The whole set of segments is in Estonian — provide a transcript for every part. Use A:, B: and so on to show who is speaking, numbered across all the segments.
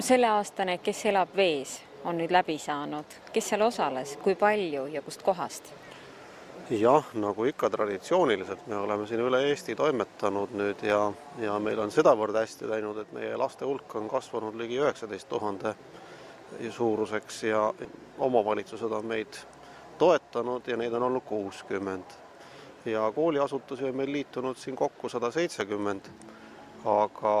A: Selle aastane Kes elab vees on nüüd läbi saanud. Kes seal osales, kui palju ja kust kohast?
B: Jah, nagu ikka traditsiooniliselt me oleme siin üle Eesti toimetanud nüüd ja meil on sedavõrd hästi läinud, et meie laste hulk on kasvanud ligi 19 000 suuruseks ja omavalitsused on meid toetanud ja neid on olnud 60. Ja kooliasutusi on meil liitunud siin kokku 170, aga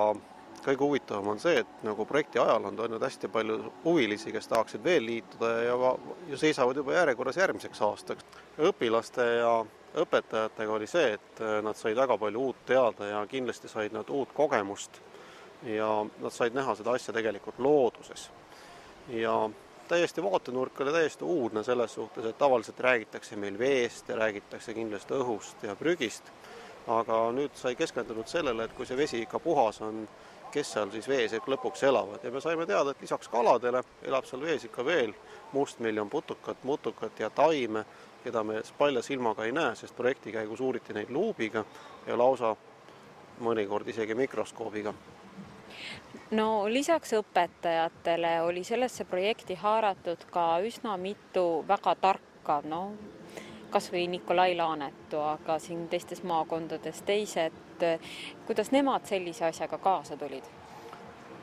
B: kõige huvitavam on see, et nagu projekti ajal on toinud hästi palju huvilisi, kes tahaksid veel liituda ja seisavad juba järjekorras järgmiseks aastaks. Õpilaste ja õpetajatega oli see, et nad said väga palju uut teada ja kindlasti said nad uut kogemust ja nad said näha seda asja tegelikult looduses. Ja täiesti vaatenurk oli täiesti uudne selles suhtes, et tavaliselt räägitakse meil veest ja räägitakse kindlasti õhust ja prügist, aga nüüd sai keskendunud sellele, et kui see vesi ikka puhas on, kes seal siis vees lõpuks elavad. Ja me saime teada, et lisaks kaladele elab seal vees ikka veel mustmiljon putukat, mutukat ja taime, keda me palja silmaga ei näe, sest projekti käigus uuriti neid luubiga ja lausa mõnikord isegi mikroskoobiga.
A: No lisaks õpetajatele oli sellesse projekti haaratud ka üsna mitu väga tarka, kas või Nikolai Laanetu, aga siin teistes maakondades teised. Kuidas nemad sellise asjaga kaasa tulid?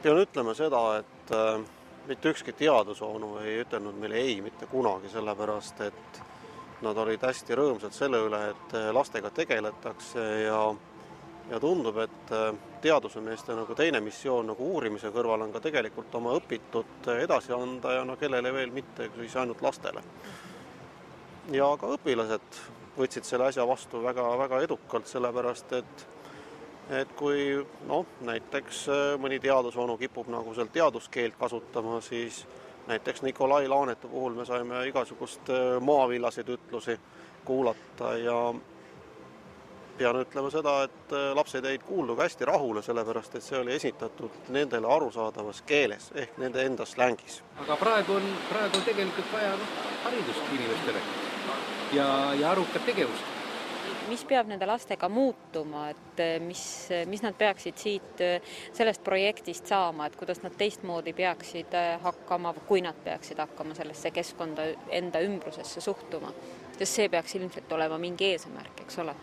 B: Pean ütlema seda, et mitte ükski teadusonu ei ütelnud meile ei mitte kunagi, sellepärast, et nad olid hästi rõõmsad selle üle, et lastega tegeletakse ja tundub, et teadusemeeste nagu teine missioon nagu uurimise kõrval on ka tegelikult oma õpitud edasi anda ja kellele veel mitte, siis ainult lastele. Ja ka õpilased võtsid selle asja vastu väga edukalt, sellepärast, et kui näiteks mõni teadusonu kipub nagu seal teaduskeelt kasutama, siis näiteks Nikolai Laanetu puhul me saime igasugust maavillaseid ütlusi kuulata ja pean ütlema seda, et lapsed jäid kuulduga hästi rahule, sellepärast, et see oli esitatud nendele arusaadavas keeles ehk nende enda slängis.
C: Aga praegu on tegelikult vaja haridust inimestele ja arukat tegevust.
A: Mis peab nende lastega muutuma, et mis nad peaksid siit sellest projektist saama, et kuidas nad teistmoodi peaksid hakkama, kui nad peaksid hakkama sellesse keskkonda enda ümbrusesse suhtuma, sest see peaks ilmselt olema mingi eesmärk, eks ole?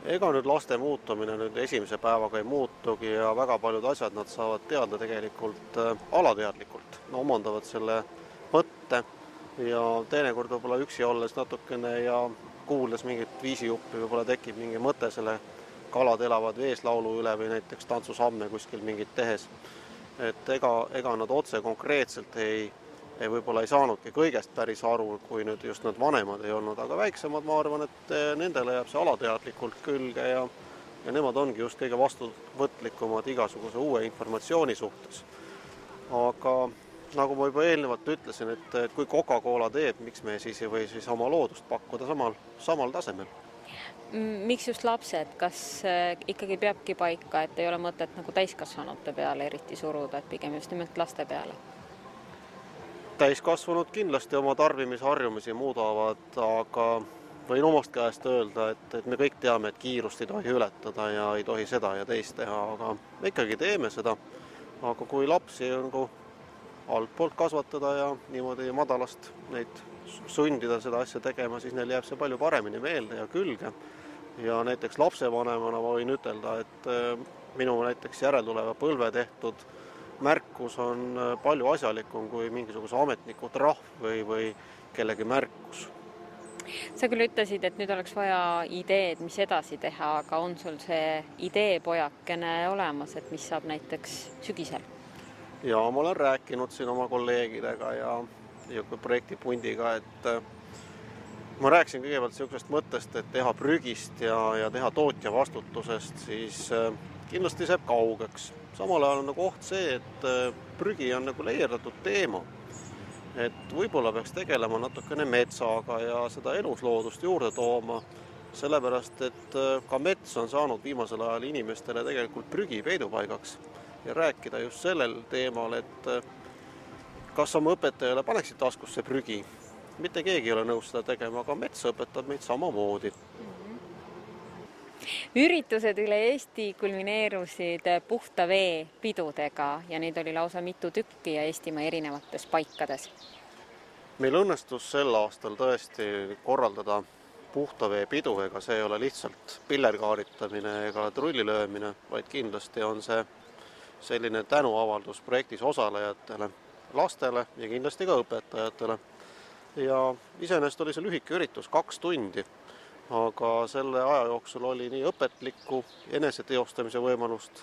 B: Ega nüüd laste muutumine nüüd esimese päevaga ei muutugi ja väga paljud asjad nad saavad teada tegelikult alateadlikult. Omandavad selle mõtte ja teinekord võib-olla üksi olles natukene ja kuuldes mingit viisijuppi võib-olla tekib mingi mõte selle kalad elavad veeslaulu üle või näiteks tantsusamme kuskil mingit tehes. Et ega nad otse konkreetselt võib-olla ei saanudki kõigest päris aru, kui nüüd just nad vanemad ei olnud, aga väiksemad ma arvan, et nendele jääb see alateadlikult külge ja nemad ongi just kõige vastuvõtlikumad igasuguse uue informatsiooni suhtes. Aga nagu ma juba eelnevalt ütlesin, et kui Coca-Cola teeb, miks me siis ei või siis oma loodust pakkuda samal tasemel?
A: Miks just lapsed? Kas ikkagi peabki paika, et ei ole mõtet nagu täiskasvanute peale eriti suruda, et pigem just nimelt laste peale?
B: Täiskasvanud kindlasti oma tarbimisharjumisi muudavad, aga võin omast käest öelda, et me kõik teame, et kiirust ei tohi ületada ja ei tohi seda ja teist teha, aga me ikkagi teeme seda. Aga kui lapsi on altpoolt kasvatada ja niimoodi madalast neid sundida seda asja tegema, siis neil jääb see palju paremini meelde ja külge. Ja näiteks lapsevanemana ma võin ütelda, et minu näiteks järeltuleva põlve tehtud märkus on palju asjalikum kui mingisuguse ametniku trahv või kellegi märkus.
A: Sa küll ütlesid, et nüüd oleks vaja ideed, mis edasi teha, aga on sul see idee pojakene olemas, et mis saab näiteks sügisel?
B: Ja ma olen rääkinud siin oma kolleegidega ja projektipundiga, et ma rääkisin kõigepealt sellisest mõttest, et teha prügist ja teha tootja vastutusest, siis kindlasti see jääb kaugeks. Samal ajal on nagu oht see, et prügi on nagu leierdatud teema. Et võib-olla peaks tegelema natukene metsaga ja seda elusloodust juurde tooma, sellepärast, et ka mets on saanud viimasel ajal inimestele tegelikult prügi peidupaigaks ja rääkida just sellel teemal, et kas oma õpetajale paneksid taskusse prügi. Mitte keegi ei ole nõus seda tegema, aga mets õpetab meid samamoodi.
A: Üritused üle Eesti kulmineerusid puhta vee pidudega ja neid oli lausa mitu tükki ja Eestimaa erinevates paikades.
B: Meil õnnestus sel aastal tõesti korraldada puhta vee pidu, ega see ei ole lihtsalt pillerkaaritamine ega trullilöömine, vaid kindlasti on see selline tänuavaldus projektis osalejatele, lastele ja kindlasti ka õpetajatele. Ja iseenesest oli see lühike üritus 2 tundi, aga selle aja jooksul oli nii õpetlikku eneseteostamise võimalust,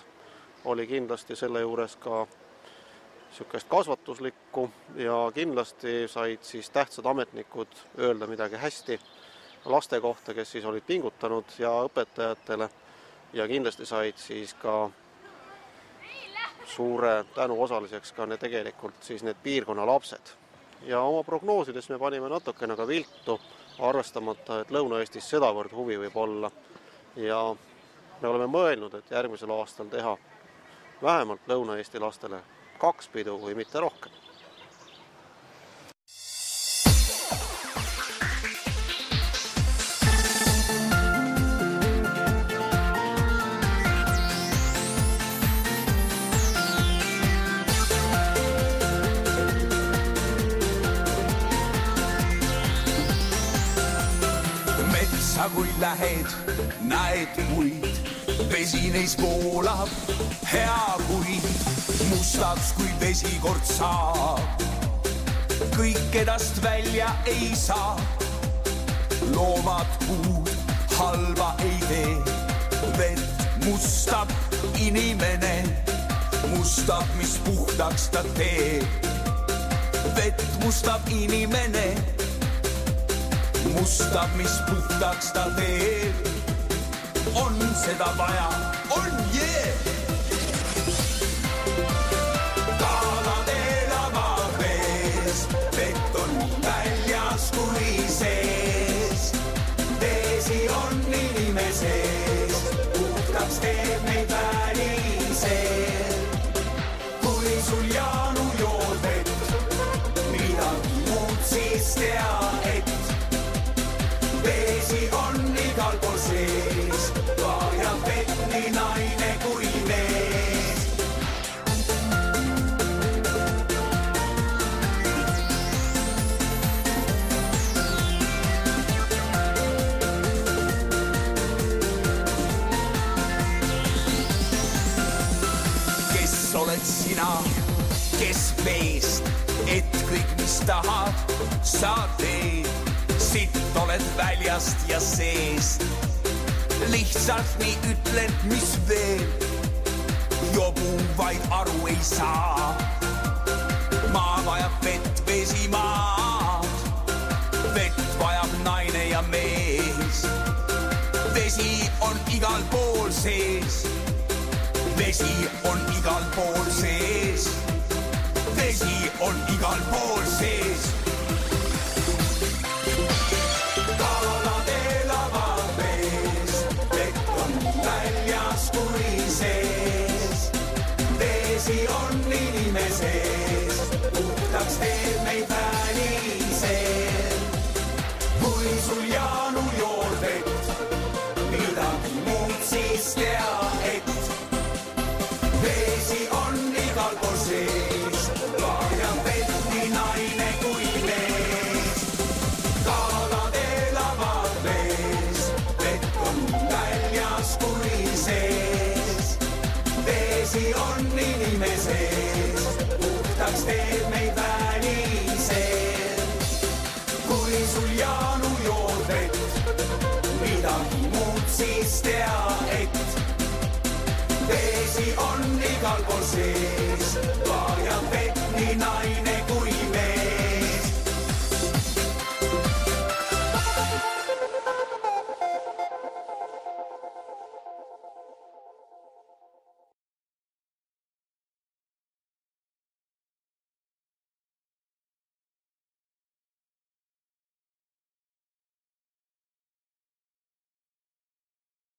B: oli kindlasti selle juures ka niisugust kasvatuslikku ja kindlasti said siis tähtsad ametnikud öelda midagi hästi laste kohta, kes siis olid pingutanud ja õpetajatele ja kindlasti said siis ka suure tänu osaliseks ka tegelikult siis need piirkonna lapsed. Ja oma prognoosides me panime natukene ka viltu, arvestamata, et Lõuna-Eestis sedavõrd huvi võib olla. Ja me oleme mõelnud, et järgmisel aastal teha vähemalt Lõuna-Eesti lastele 2 pidu või mitte rohkem.
D: Kui lähed, näed puid, vesi neis voolab, hea kuid, mustaks kui vesi kord saab. Kõik edast välja ei saa, loomad puud halba ei tee. Vett mustab inimene, mustab, mis puhtaks ta teeb. Vett mustab inimene, mustab, mis puhtaks ta teeb. On seda vaja, on Kalad elavad vees, vett on väljas kui sees. Veesi on inimeses, puhtaks teeb meid välisel. Kui sul Jaanu jood vett, midagi muud siis tea, et veesi on igal pool sees, vajab vett nii naine kui mees. Kes oled sina, kes veest, et kõik, mis tahad, sa teed. Sitt oled väljast ja seest, lihtsalt nii ütlen, mis veel. Jobu vaid aru ei saa, maa vajab vett, vesi maad. Vett vajab naine ja mees, vesi on igal pool sees. Vesi on igal pool sees, vesi on igal pool sees. Kalad elavad vees, vett on väljas kui sees. Veesi on inimeses, puhtaks teeb meid välisel. Kui sul Jaanu jood vett, midagi muud siis tea, et veesi on igal pool sees, vajab vett nii naine kui mees. Kalad elavad vees, vett on väljas kui sees. Veesi on inimeses, puhtaks teeb meid välisel. Kui sul Jaanu jood vett, midagi muud siis tea, et veesi on igal pool sees, vajab vett nii naine